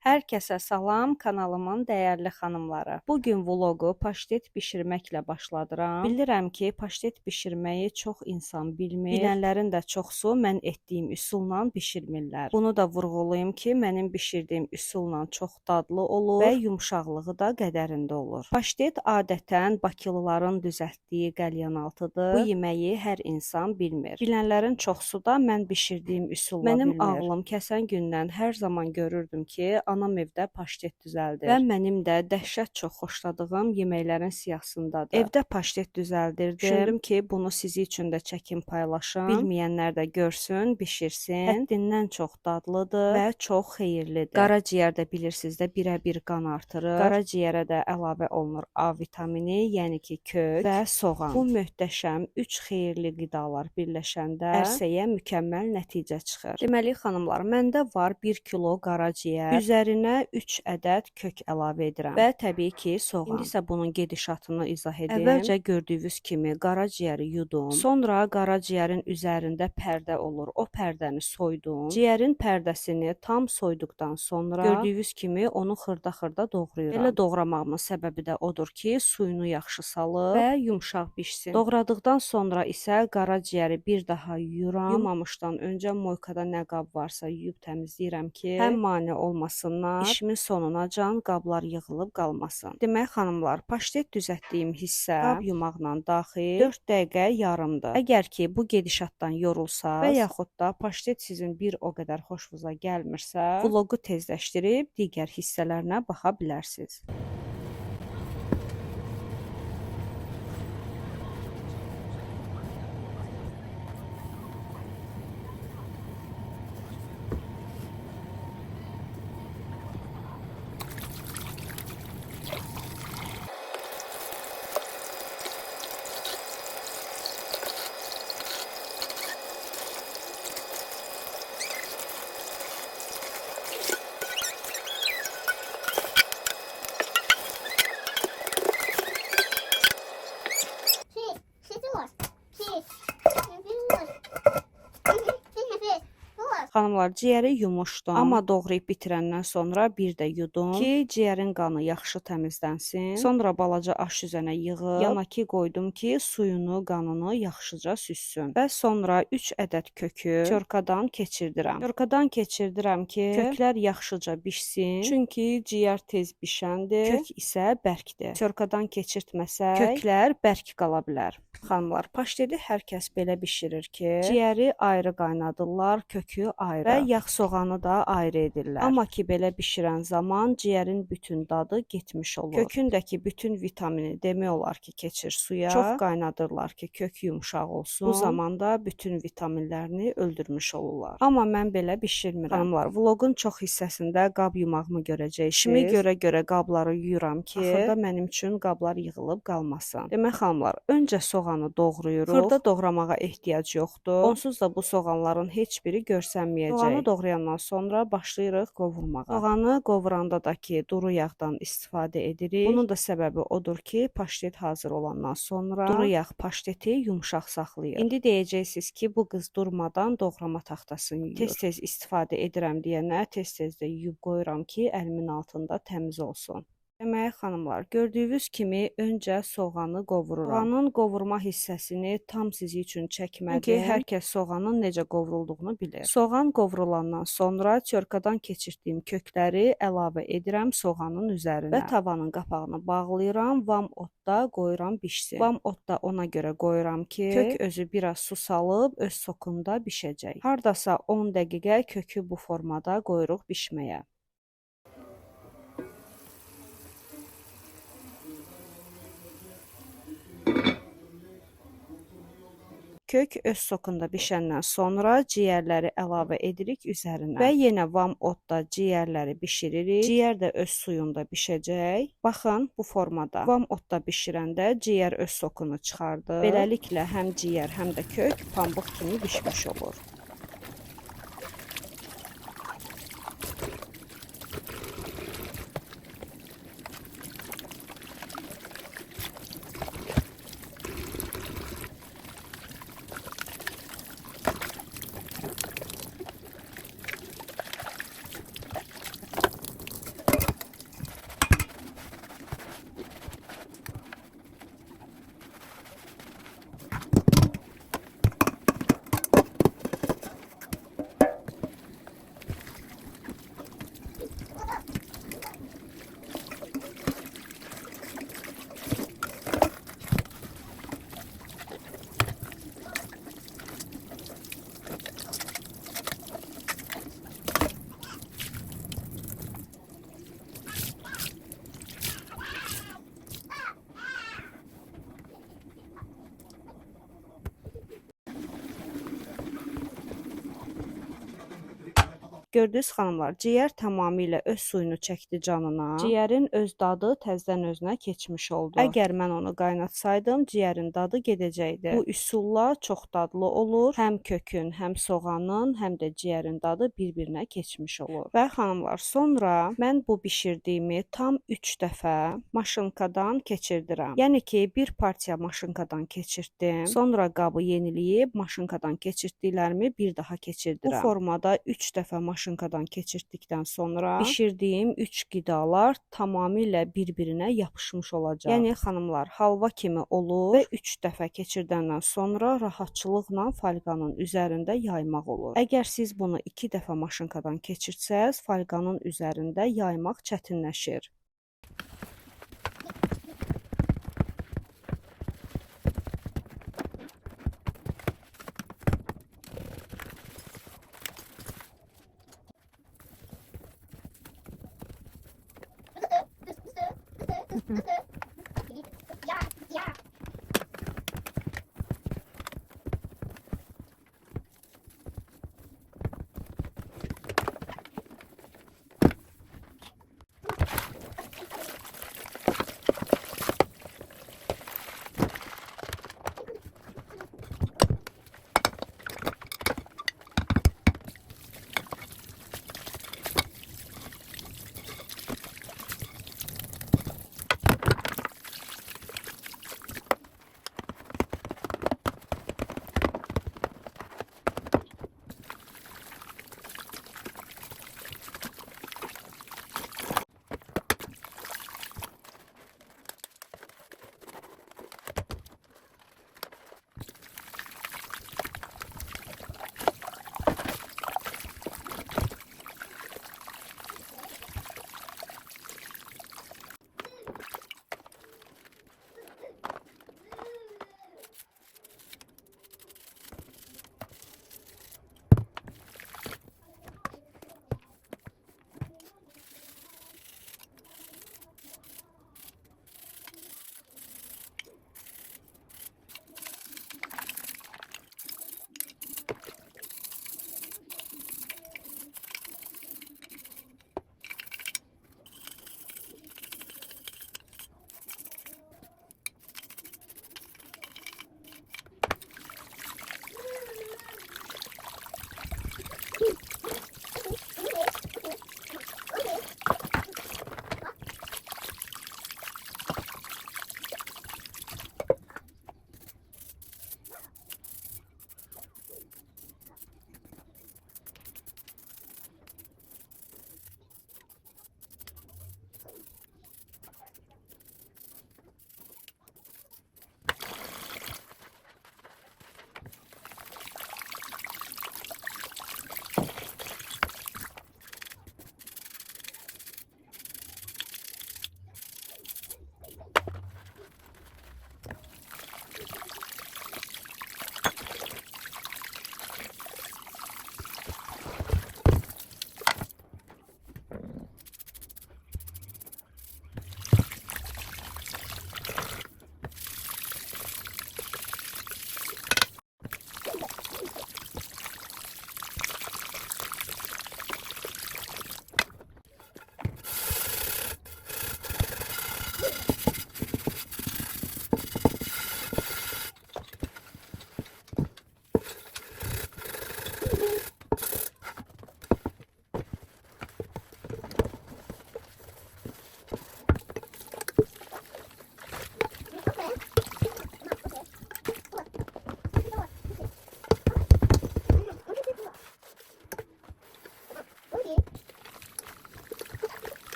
Hər kəsə salam, kanalımın dəyərli xanımları. Bugün vlogu paştet bişirməklə başladıram. Bilirəm ki, paştet bişirməyi çox insan bilmir. Bilənlərin də çoxsu mən etdiyim üsulla bişirmirlər. Bunu da vurğulayım ki, mənim bişirdiyim üsulla çox dadlı olur və yumşaqlığı da qədərində olur. Paştet adətən bakılıların düzəltdiyi qəlyanaltıdır. Bu yeməyi hər insan bilmir. Bilənlərin çoxsu da mən bişirdiyim üsulla bilmir. Mənim ağlım kəsən gündən hər zaman görürdüm ki, anam evdə paştet düzəldir və mənim də dəhşət çox xoşladığım yeməklərin siyahısındadır. Evdə paştet düzəldirdim. Düşündüm ki, bunu sizi üçün də çəkim paylaşım. Bilməyənlər də görsün, bişirsin. Həddindən çox dadlıdır və çox xeyirlidir. Qaraciyər də bilirsiniz də birə-bir qan artırır. Qaraciyərə də əlavə olunur A vitamini, yəni ki, kök və soğan. Bu möhtəşəm 3 xeyirli qidalar birləşəndə ərsəyə mükəmməl nəticə çıxır. Deməli, xanımlar, məndə var 1 kilo qaraciyər. Üzərinə 3 ədəd kök əlavə edirəm və təbii ki, soğan. İndi isə bunun gedişatını izah edim. Əvvəlcə gördüyünüz kimi qaraciyəri yudum. Sonra qaraciyərin üzərində pərdə olur. O pərdəni soydum. Ciyərin pərdəsini tam soyduqdan sonra gördüyünüz kimi onu xırda-xırda doğrayıram. Elə doğramağımın səbəbi də odur ki, suyunu yaxşı salıb və yumşaq bişsin. Doğradıqdan sonra isə qaraciyəri bir daha yuyuram. Yumamışdan öncə moykada nə qab varsa yuyub təmizləyirəm ki, həm mane olmasınlar, işimin sonunacan qablar yığılıb qalmasın. Demək, xanımlar, paştet düzəltdiyim hissə qab yumaqla daxil 4 dəqiqə yarımdır. Əgər ki, bu gedişatdan yorulsaz və yaxud da paştet sizin bir o qədər xoşunuza gəlmirsə, vloqu tezləşdirib digər hissələrinə baxa bilərsiniz. Xanımlar, ciyəri yumuşdum, amma doğrayıb bitirəndən sonra bir də yudum ki, ciyərin qanı yaxşı təmizlənsin. Sonra balaca aş üzənə yığıb yanaki qoydum ki, suyunu, qanını yaxşıca süssün. Və sonra 3 ədəd kökü çörkadan keçirdirəm. Çörkadan keçirdirəm ki, köklər yaxşıca bişsin. Çünki ciyər tez bişəndir, kök isə bərkdir. Çörkadan keçirtməsək, köklər bərk qala bilər. Xanımlar, paşteti hər kəs belə bişirir ki, ciyəri ayrı qaynadırlar, kökü ayrı və yağ soğanı da ayrı edirlər. Amma ki, belə bişirən zaman ciyərin bütün dadı getmiş olur. Kökündəki bütün vitamini demək olar ki, keçir suya. Çox qaynadırlar ki, kök yumşaq olsun. Bu zamanda bütün vitaminlərini öldürmüş olurlar. Amma mən belə bişirmirəm. Xanımlar, vloqun çox hissəsində qab yumağımı görəcəksiniz. İşimi görə qabları yuyuram ki, axırda mənim üçün qablar yığılıb qalmasın. Demək, xanımlar, öncə soğanı doğrayırıq. Xırda doğramağa ehtiyac yoxdur. Onsuz da bu soğanların heç biri görsənməyəcək. Soğanı doğrayandan sonra başlayırıq qovurmağa. Soğanı qovuranda da ki, duru yağdan istifadə edirik. Bunun da səbəbi odur ki, paştet hazır olandan sonra duru yağ paşteti yumşaq saxlayır. İndi deyəcəksiniz ki, bu qız durmadan doğrama taxtasını yuyur. Tez-tez istifadə edirəm deyənə tez-tez də yuyub qoyuram ki, əlimin altında təmiz olsun. Demək, xanımlar, gördüyünüz kimi öncə soğanı qovururam. Soğanın qovurma hissəsini tam sizi üçün çəkmədim. Çünki hər kəs soğanın necə qovurulduğunu bilir. Soğan qovurulandan sonra çörkadan keçirdiyim kökləri əlavə edirəm soğanın üzərinə və tavanın qapağını bağlayıram, vam otda qoyuram bişsin. Vam otda ona görə qoyuram ki, kök özü biraz su salıb öz sokunda bişəcək. Hardasa 10 dəqiqə kökü bu formada qoyuruq bişməyə. Kök öz sokunda bişəndən sonra ciyərləri əlavə edirik üzərinə və yenə vam otda ciyərləri bişiririk. Ciyər də öz suyunda bişəcək. Baxın, bu formada. Vam otda bişirəndə ciyər öz sokunu çıxardı. Beləliklə həm ciyər, həm də kök pambıq kimi bişmiş olur. Gördünüz xanımlar, ciyər tamamilə öz suyunu çəkdi canına. Ciyərin öz dadı təzədən özünə keçmiş oldu. Əgər mən onu qaynatsaydım, ciyərin dadı gedəcəkdi. Bu üsulla çox dadlı olur. Həm kökün, həm soğanın, həm də ciyərin dadı bir-birinə keçmiş olur. Və xanımlar, sonra mən bu bişirdiyimi tam 3 dəfə maşınkadan keçirdirəm. Yəni ki, bir partiya maşınkadan keçirtdim. Sonra qabı yeniləyib maşınkadan keçirtdiklərimi bir daha keçirdirəm. Bu formada 3 dəfə maşınkadan keçirtdikdən sonra bişirdiyim 3 qidalar tamamilə bir-birinə yapışmış olacaq. Yəni xanımlar, halva kimi olur və 3 dəfə keçirdəndən sonra rahatçılıqla folqanın üzərində yaymaq olur. Əgər siz bunu 2 dəfə maşınkadan keçirtsəz, folqanın üzərində yaymaq çətinləşir.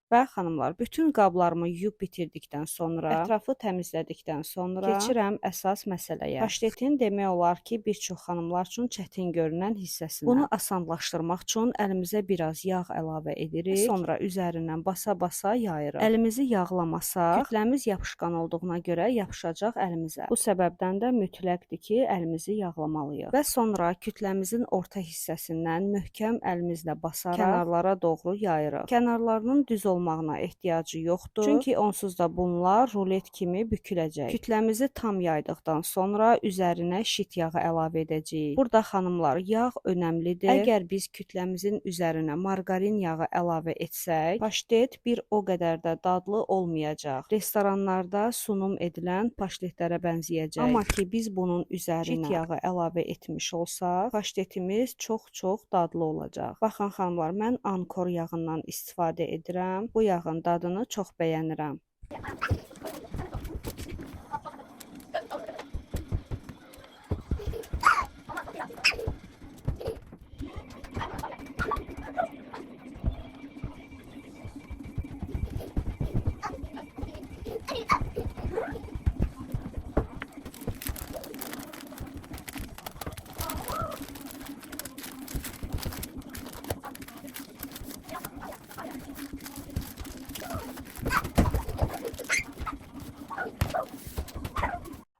Və xanımlar, bütün qablarımı yuyub bitirdikdən sonra, ətrafı təmizlədikdən sonra keçirəm əsas məsələyə. Paştetin demək olar ki, bir çox xanımlar üçün çətin görünən hissəsinə. Bunu asanlaşdırmaq üçün əlimizə biraz yağ əlavə edirik. Sonra üzərindən basa-basa yayırıq. Əlimizi yağlamasaq, kütləmiz yapışqan olduğuna görə yapışacaq əlimizə. Bu səbəbdən də mütləqdir ki, əlimizi yağlamalıyıq. Və sonra kütləmizin orta hissəsindən möhkəm əlimizlə basaraq kənarlara doğru yayırıq. Kənarlarının düz olmağına ehtiyacı yoxdur. Çünki onsuz da bunlar rulet kimi büküləcək. Kütləmizi tam yaydıqdan sonra üzərinə şit yağı əlavə edəcəyik. Burada xanımlar, yağ önəmlidir. Əgər biz kütləmizin üzərinə margarin yağı əlavə etsək, paştet bir o qədər də dadlı olmayacaq. Restoranlarda sunum edilən paştetlərə bənzəyəcək. Amma ki biz bunun üzərinə şit yağı əlavə etmiş olsaq, paştetimiz çox dadlı olacaq. Baxın xanımlar, mən ankor yağından istifadə edirəm. Bu yağın dadını çox bəyənirəm.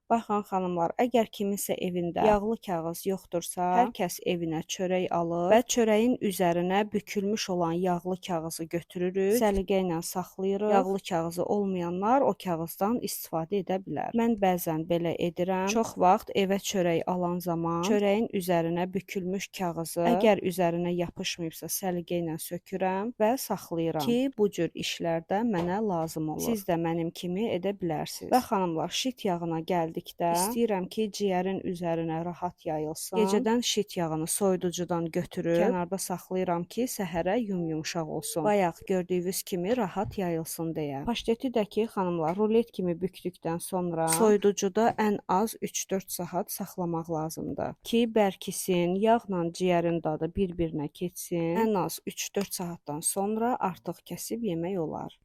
Baxın xanımlar, əgər kiminsə evində yağlı kağız yoxdursa, hər kəs evinə çörək alır və çörəyin üzərinə bükülmüş olan yağlı kağızı götürürük, səliqə ilə saxlayırıq. Yağlı kağızı olmayanlar o kağızdan istifadə edə bilər. Mən bəzən belə edirəm. Çox vaxt evə çörək alan zaman çörəyin üzərinə bükülmüş kağızı, əgər üzərinə yapışmayıbsa səliqə ilə sökürəm və saxlayıram ki, bu cür işlərdə mənə lazım olur. Siz də mənim kimi edə bilərsiniz. Və xanımlar, şit yağına gəldik. İstəyirəm ki, ciyərin üzərinə rahat yayılsın. Gecədən şit yağını soyuducudan götürüb kənarda saxlayıram ki, səhərə yumyumşaq olsun. Bayaq gördüyünüz kimi rahat yayılsın deyə. Paşteti də ki, xanımlar, rulet kimi bükdükdən sonra soyuducuda ən az 3-4 saat saxlamaq lazımdır ki, bərkisin, yağla ciyərin dadı bir-birinə keçsin. Ən az 3-4 saatdan sonra artıq kəsib yemək olar.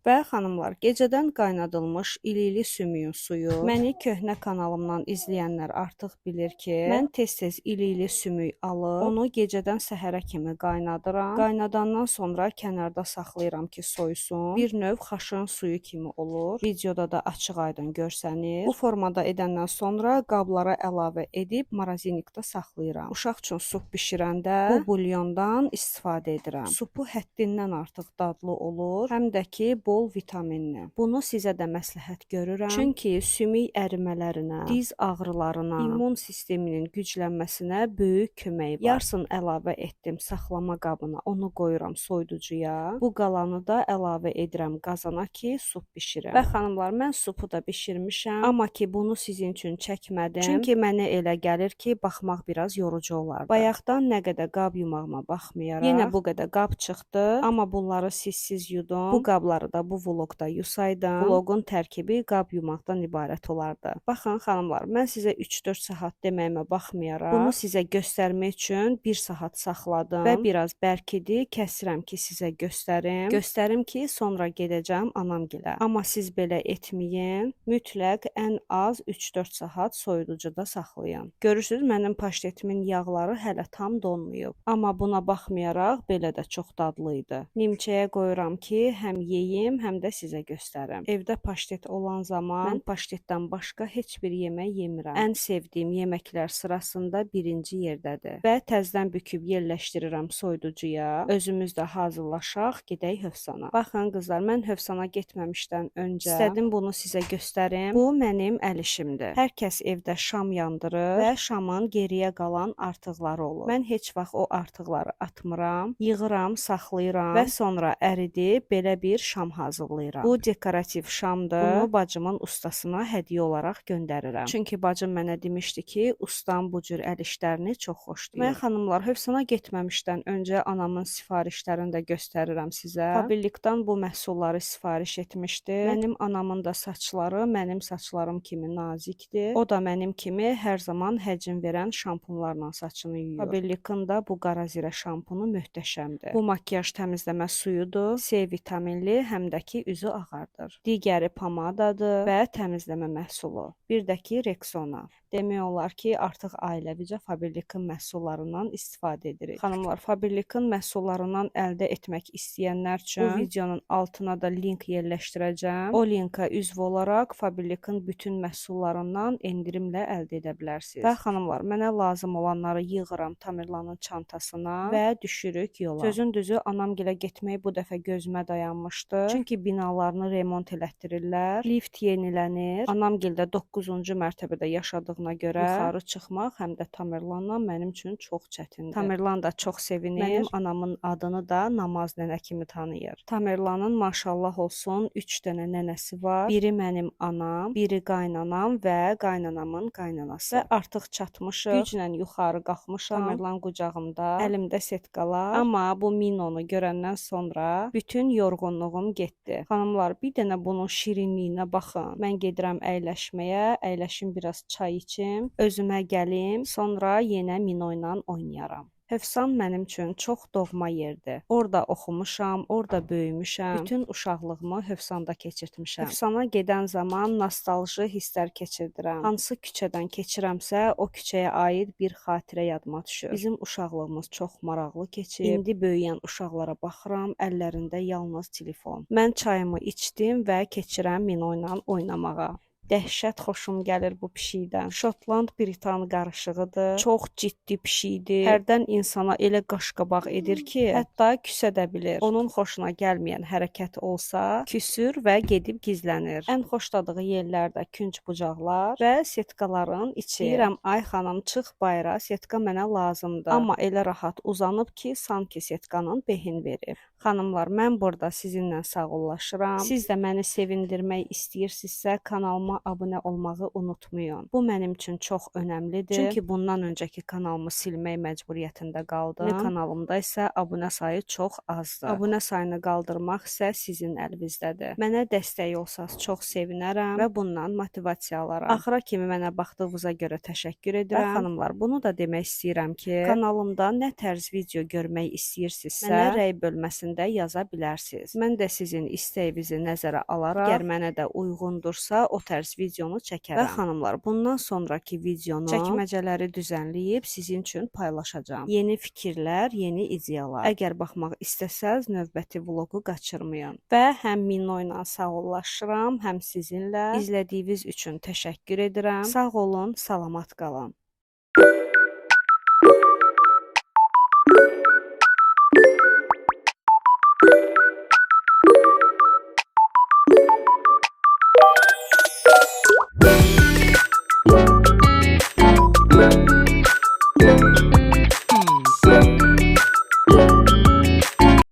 Və xanımlar, gecədən qaynadılmış ilikli sümüyün suyu. Məni köhnə kanalımdan izləyənlər artıq bilir ki, mən tez-tez ilikli sümük alıb, onu gecədən səhərə kimi qaynadıram. Qaynadandan sonra kənarda saxlayıram ki, soyusun. Bir növ xaşın suyu kimi olur. Videoda da açıq-aydın görsənir. Bu formada edəndən sonra qablara əlavə edib marazinikdə saxlayıram. Uşaq üçün sup bişirəndə bu bulyondan istifadə edirəm. Supu həddindən artıq dadlı olur, həm də ki, bol vitaminli. Bunu sizə də məsləhət görürəm. Çünki sümük ərimələrinə, diz ağrılarına, immun sisteminin güclənməsinə böyük köməyi var. Yarısını əlavə etdim saxlama qabına, onu qoyuram soyuducuya. Bu qalanı da əlavə edirəm qazana ki, sup bişirim. Və xanımlar, mən supu da bişirmişəm, amma ki, bunu sizin üçün çəkmədim. Çünki mənə elə gəlir ki, baxmaq biraz yorucu olardı. Bayaqdan nə qədər qab yumağıma baxmayaraq, yenə bu qədər qab çıxdı, amma bunları siz yudum. Bu qabları da bu vlogda yusaydım, vlogun tərkibi qab yumaqdan ibarət olardı. Baxın xanımlar, mən sizə 3-4 saat deməyimə baxmayaraq, bunu sizə göstərmək üçün 1 saat saxladım və biraz bərkidi, kəsirəm ki, sizə göstərim. Göstərim ki, sonra gedəcəm anamgilə. Amma siz belə etməyin, mütləq ən az 3-4 saat soyuducuda saxlayın. Görürsünüz, mənim paştetimin yağları hələ tam donmayıb. Amma buna baxmayaraq belə də çox dadlı idi. Nimçəyə qoyuram ki, həm yeyim, həm də sizə göstərim. Evdə paştet olan zaman mən paştetdən başqa heç bir yemək yemirəm. Ən sevdiyim yeməklər sırasında birinci yerdədir. Və təzədən büküb yerləşdirirəm soyuducuya. Özümüz də hazırlaşaq, gedək Hövsana. Baxın qızlar, mən Hövsana getməmişdən öncə istədim bunu sizə göstərim. Bu mənim əl işimdir. Hər kəs evdə şam yandırır və şamın geriyə qalan artıqları olur. Mən heç vaxt o artıqları atmıram, yığıram, saxlayıram və sonra əridib belə bir şam hazırlayıram. Bu dekorativ şamdır. Bunu bacımın ustasına hədiyyə olaraq göndərirəm. Çünki bacım mənə demişdi ki, ustam bu cür əl işlərini çox xoşlayır. Mən xanımlar, Hövsana getməmişdən öncə anamın sifarişlərini də göstərirəm sizə. Fabrikdən bu məhsulları sifariş etmişdi. Mənim anamın da saçları mənim saçlarım kimi nazikdir. O da mənim kimi hər zaman həcm verən şampunlarla saçını yuyur. Fabrikin da bu qara zirə şampunu möhtəşəmdir. Bu makyaj təmizləmə suyudur. C vitaminli, həm də ki üzü ağardır. Digəri pomadadır və təmizləmə məhsulu. Bir də ki Rexona. Demək olar ki, artıq ailəvicə Fabrikın məhsullarından istifadə edirik. Xanımlar, Fabrikın məhsullarından əldə etmək istəyənlər üçün bu videonun altına da link yerləşdirəcəm. O linka üzv olaraq Fabrikın bütün məhsullarından endirimlə əldə edə bilərsiniz. Və xanımlar, mənə lazım olanları yığıram Tamirlanın çantasına və düşürük yola. Sözün düzü, anamgilə getmək bu dəfə gözümə dayanmışdı. Çünki binalarını remont elətdirirlər, lift yenilənir. Anamgildə 9-cu mərtəbədə yaşadığına görə yuxarı çıxmaq həm də Tamirlanla mənim üçün çox çətindir. Tamirlan da çox sevinir. Mənim anamın adını da Namaz nənə kimi tanıyır. Tamirlanın maşallah olsun 3 dənə nənəsi var. Biri mənim anam, biri qaynanam və qaynanamın qaynanası. Və artıq çatmışıq. Güclə yuxarı qalxmışam. Tamirlan qucağımda, əlimdə setkalar. Amma bu minonu görəndən sonra bütün yorğunluğum getdi. Xanımlar, bir dənə bunun şirinliyinə baxın. Mən gedirəm əyləşməyə, əyləşim biraz çay içim, özümə gəlim, sonra yenə Mino ilə oynayaram. Hövsan mənim üçün çox doğma yerdir. Orada oxumuşam, orada böyümüşəm. Bütün uşaqlığımı Hövsanda keçirtmişəm. Hövsana gedən zaman nostalji hisslər keçirdirəm. Hansı küçədən keçirəmsə, o küçəyə aid bir xatirə yadıma düşür. Bizim uşaqlığımız çox maraqlı keçib. İndi böyüyən uşaqlara baxıram, əllərində yalnız telefon. Mən çayımı içdim və keçirəm Mino ilə oynamağa. Dəhşət xoşum gəlir bu pişikdən. Şotland Britan qarışığıdır. Çox ciddi pişikdir. Hərdən insana elə qaşqabaq edir ki, hətta küsə də bilir. Onun xoşuna gəlməyən hərəkət olsa, küsür və gedib gizlənir. Ən xoşladığı yerlərdə künc bucaqlar və setkaların içi. Deyirəm, ay xanım, çıx bayıra, setka mənə lazımdır. Amma elə rahat uzanıb ki, sanki setkanın behin verir. Xanımlar, mən burada sizinlə sağollaşıram. Siz də məni sevindirmək istəyirsinizsə, kanalıma abunə olmağı unutmayın. Bu mənim üçün çox önəmlidir. Çünki bundan öncəki kanalımı silmək məcburiyyətində qaldım. Kanalımda isə abunə sayı çox azdır. Abunə sayını qaldırmaq isə sizin əlinizdədir. Mənə dəstək olsanız çox sevinərəm və bundan motivasiya alaram. Axıra kimi mənə baxdığınıza görə təşəkkür edirəm. Və xanımlar, bunu da demək istəyirəm ki, kanalımda nə tərz video görmək istəyirsinizsə, mənə rəy bölməsində yaza bilərsiniz. Mən də sizin istəyinizi nəzərə alaraq, əgər mənə də uyğundursa, o tərz videonu çəkərəm. Və xanımlar, bundan sonraki videonu çəkməcələri düzənləyib sizin üçün paylaşacağam. Yeni fikirlər, yeni ideyalar. Əgər baxmaq istəsəz, növbəti vlogu qaçırmayın. Və həm Mino ilə sağollaşıram, həm sizinlə. İzlədiyiniz üçün təşəkkür edirəm. Sağ olun, salamat qalın.